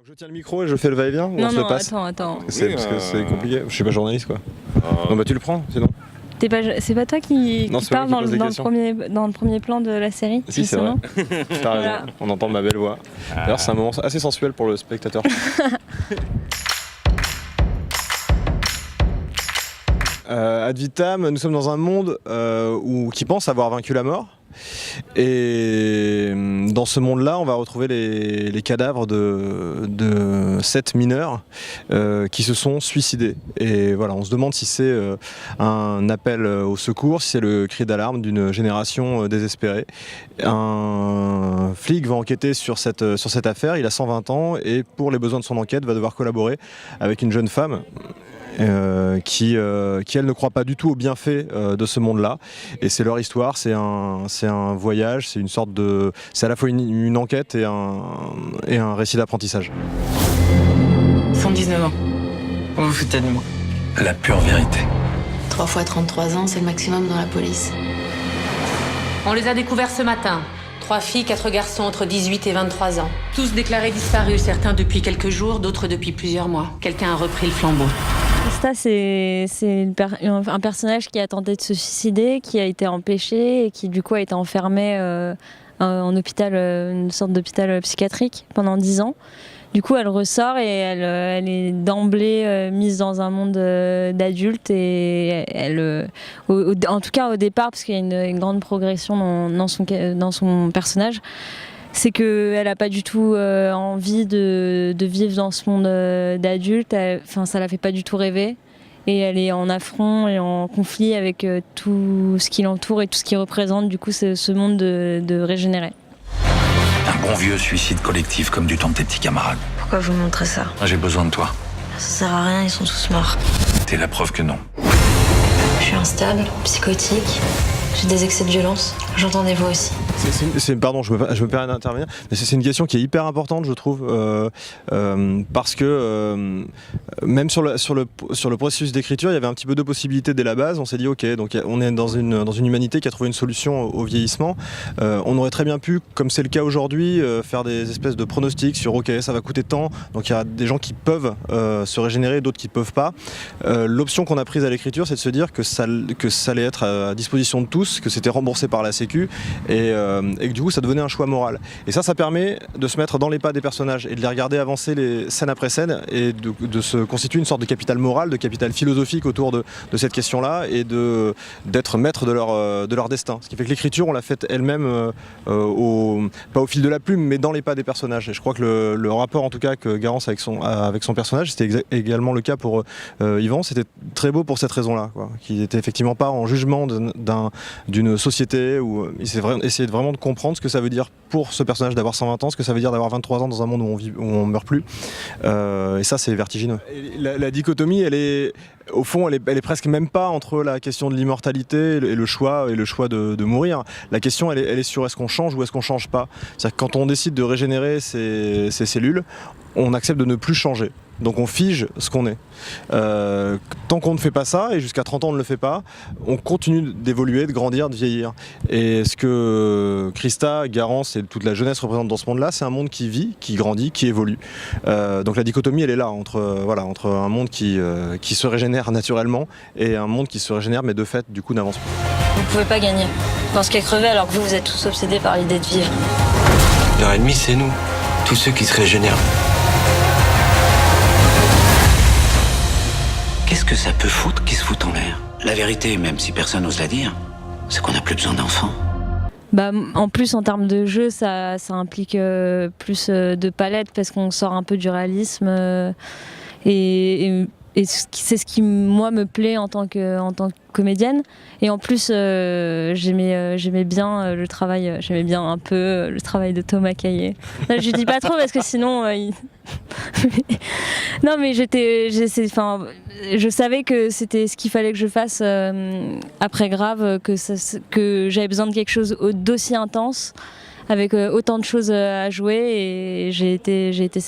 Donc je tiens le micro et je fais le va-et-vient ou on se le passe? Attends. C'est parce que c'est compliqué. Je suis pas journaliste quoi. Non bah tu le prends sinon. C'est pas toi qui Non, c'est pas parle moi qui dans pose dans le premier plan de la série? Si c'est vrai. T'as raison. Voilà. On entend ma belle voix. D'ailleurs c'est un moment assez sensuel pour le spectateur. Ad vitam, nous sommes dans un monde qui pense avoir vaincu la mort. Et dans ce monde-là, on va retrouver les cadavres de 7 mineurs qui se sont suicidés. Et voilà, on se demande si c'est un appel au secours, si c'est le cri d'alarme d'une génération désespérée. Un flic va enquêter sur cette affaire, il a 120 ans et pour les besoins de son enquête va devoir collaborer avec une jeune femme qui elle ne croit pas du tout au bienfait de ce monde-là, et c'est leur histoire, c'est un voyage, c'est à la fois une enquête et un récit d'apprentissage. 119 ans. Vous vous foutez de moi. La pure vérité. 3 fois 33 ans, c'est le maximum dans la police. On les a découverts ce matin. 3 filles, 4 garçons entre 18 et 23 ans. Tous déclarés disparus, certains depuis quelques jours, d'autres depuis plusieurs mois. Quelqu'un a repris le flambeau. Krista, c'est un personnage qui a tenté de se suicider, qui a été empêché et qui du coup a été enfermé en hôpital, une sorte d'hôpital psychiatrique pendant 10 ans. Du coup, elle ressort et elle est d'emblée mise dans un monde d'adultes et en tout cas au départ, parce qu'il y a une grande progression dans son personnage, c'est qu'elle n'a pas du tout envie de vivre dans ce monde d'adultes. Enfin, ça la fait pas du tout rêver. Et elle est en affront et en conflit avec tout ce qui l'entoure et tout ce qui représente du coup ce monde de régénérer. Un bon vieux suicide collectif comme du temps de tes petits camarades. Pourquoi vous montrez ça? Moi, j'ai besoin de toi. Ça sert à rien, ils sont tous morts. T'es la preuve que non. Je suis instable, psychotique, j'ai des excès de violence. J'entends des voix aussi. Pardon, je me permets d'intervenir, mais c'est une question qui est hyper importante, je trouve, parce que même sur le processus d'écriture, il y avait un petit peu de possibilités dès la base. On s'est dit, ok, donc on est dans une humanité qui a trouvé une solution au vieillissement. On aurait très bien pu, comme c'est le cas aujourd'hui, faire des espèces de pronostics sur, ok, ça va coûter tant, donc il y a des gens qui peuvent se régénérer, d'autres qui peuvent pas. L'option qu'on a prise à l'écriture, c'est de se dire que ça allait être à disposition de tous, que c'était remboursé par la Sécu, et que du coup ça devenait un choix moral. Et ça permet de se mettre dans les pas des personnages et de les regarder avancer scène après scène et de se constituer une sorte de capital moral, de capital philosophique autour de cette question-là et d'être maître de leur destin. Ce qui fait que l'écriture, on l'a faite elle-même, pas au fil de la plume, mais dans les pas des personnages. Et je crois que le rapport en tout cas que Garance avec son personnage, c'était également le cas pour Yvan. C'était très beau pour cette raison-là, qu'il n'était effectivement pas en jugement d'une société où il s'est essayé vraiment de comprendre ce que ça veut dire pour ce personnage d'avoir 120 ans, ce que ça veut dire d'avoir 23 ans dans un monde où on meurt plus. Et ça, c'est vertigineux. Et la dichotomie, au fond, elle est presque même pas entre la question de l'immortalité et le choix de mourir. La question, elle est sur est-ce qu'on change ou est-ce qu'on change pas. C'est-à-dire que quand on décide de régénérer ses cellules, on accepte de ne plus changer. Donc on fige ce qu'on est. Tant qu'on ne fait pas ça, et jusqu'à 30 ans on ne le fait pas, on continue d'évoluer, de grandir, de vieillir. Et ce que Krista, Garance et toute la jeunesse représentent dans ce monde-là, c'est un monde qui vit, qui grandit, qui évolue. Donc la dichotomie, elle est là, entre un monde qui se régénère naturellement et un monde qui se régénère, mais de fait, du coup, n'avance plus. Vous pouvez pas gagner. Dans ce qu'est crevé alors que vous êtes tous obsédés par l'idée de vivre. Leur ennemi, c'est nous. Tous ceux qui se régénèrent. Qu'est-ce que ça peut foutre qui se fout en l'air? La vérité, même si personne n'ose la dire, c'est qu'on n'a plus besoin d'enfants. En plus, en termes de jeu, ça implique plus de palette parce qu'on sort un peu du réalisme et c'est ce qui moi me plaît en tant que comédienne. Et en plus, j'aimais bien le travail, j'aimais bien un peu le travail de Thomas Caillet. Là, je dis pas trop parce que sinon, non mais je savais que c'était ce qu'il fallait que je fasse après Grave, que j'avais besoin de quelque chose d'aussi intense avec autant de choses à jouer et j'ai été servie.